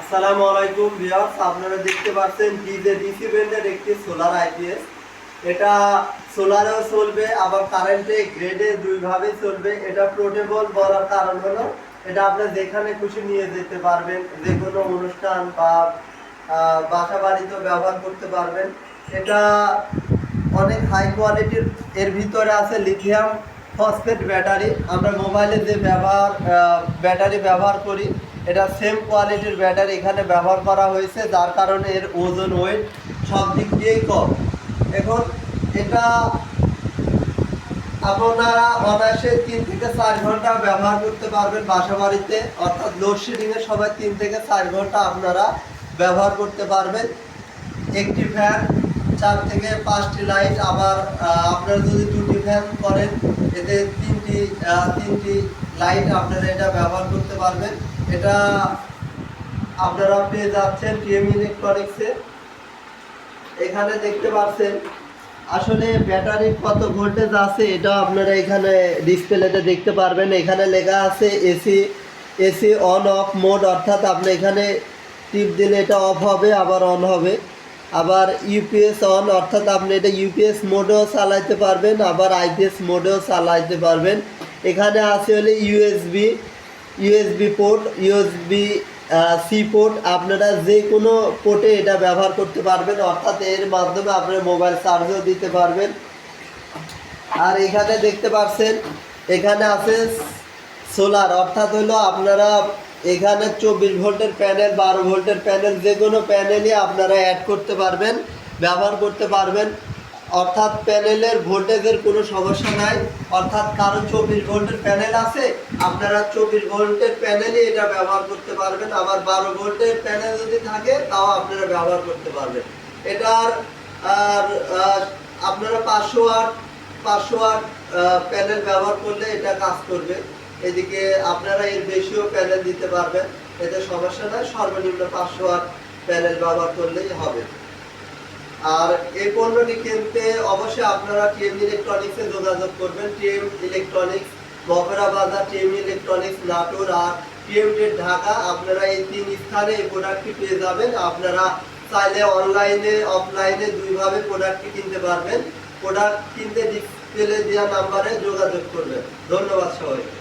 আসসালামু আলাইকুম ভিউয়ার্স, আপনারা দেখতে পাচ্ছেন ডিজে ডিসি ব্র্যান্ডের একটি সোলার আইপিএস। এটা সোলারেও চলবে আবার কারেন্টে গ্রেডে দুইভাবেই চলবে। এটা পোর্টেবল বলার কারণ হলো এটা আপনি যেখানে খুশি নিয়ে যেতে পারবেন, যে কোনো অনুষ্ঠান বা বাসা বাড়িতেও ব্যবহার করতে পারবেন। এটা অনেক হাই কোয়ালিটির। এর ভিতরে আছে লিথিয়াম ফসফেট ব্যাটারি। আমরা মোবাইলে যে ব্যাটারি ব্যবহার করি, এটা সেম কোয়ালিটির ব্যাটারি এখানে ব্যবহার করা হয়েছে, যার কারণে এর ওজন ওয়েট সব দিক দিয়েই কম। এখন এটা আপনারা অনায়াসে 3 থেকে 4 ঘন্টা ব্যবহার করতে পারবেন বাসা বাড়িতে, অর্থাৎ লোডশেডিংয়ের সময় 3 থেকে 4 ঘন্টা আপনারা ব্যবহার করতে পারবেন। একটি ফ্যান, 4 থেকে 5টি লাইট, আবার আপনারা যদি 2টি ফ্যান করেন এতে 3টি লাইট আপনারা এটা ব্যবহার করতে পারবেন। এটা আপনারা পেয়ে যাচ্ছেন টিএম ইলেকট্রনিক্সে। এখানে দেখতে পাচ্ছেন আসলে ব্যাটারির কত ভোল্টেজ আছে এটা আপনারা এখানে ডিসপ্লেতে দেখতে পারবেন। এখানে লেখা আছে এসি অন অফ মোড, অর্থাৎ আপনি এখানে টিপ দিলে এটা অফ হবে আবার অন হবে। আবার ইউপিএস অন, অর্থাৎ আপনি এটা ইউপিএস মোডেও চালাইতে পারবেন আবার আইপিএস মোডেও চালাইতে পারবেন। এখানে আছে হলে USB port, USB C port. আপনারা যে কোনো পোর্টে এটা ব্যবহার করতে পারবেন, অর্থাৎ এর মাধ্যমে আপনার মোবাইল চার্জও দিতে পারবেন। আর এখানে দেখতে পাচ্ছেন এখানে আছে সোলার, অর্থাৎ হলো আপনারা এখানে 24 ভোল্টের প্যানেল, 12 ভোল্টের প্যানেল, যে কোনো প্যানেলই আপনারা অ্যাড করতে পারবেন, ব্যবহার করতে পারবেন। অর্থাৎ প্যানেলের ভোল্টেজের কোনো সমস্যা নাই। অর্থাৎ কারণ 24 ভোল্টের প্যানেল আছে, আপনারা 24 ভোল্টের প্যানেলই এটা ব্যবহার করতে পারবেন। আবার 12 ভোল্টের প্যানেল যদি থাকে তাও আপনারা ব্যবহার করতে পারবেন। এটার আর আপনারা 500 ওয়াট প্যানেল ব্যবহার করলে এটা কাজ করবে। এদিকে আপনারা এর বেশিও প্যানেল দিতে পারবেন, এতে সমস্যা নাই। সর্বনিম্ন 500 ওয়াট প্যানেল ব্যবহার করলেই হবে। আর এই পণ্যটি কিনতে অবশ্যই আপনারা টিএম ইলেকট্রনিক্সে যোগাযোগ করবেন। টিএম ইলেকট্রনিক্স বখরা বাজার, টিএম ইলেকট্রনিক্স নাটোর আর টিএম ট্রেড ঢাকা। আপনারা এই 3 স্থানে এই প্রোডাক্টটি পেয়ে যাবেন। আপনারা চাইলে অনলাইনে অফলাইনে দুইভাবে প্রোডাক্টটি কিনতে পারবেন। প্রোডাক্ট কিনতে ডিসপ্লে দেওয়া নাম্বারে যোগাযোগ করবেন। ধন্যবাদ সবাইকে।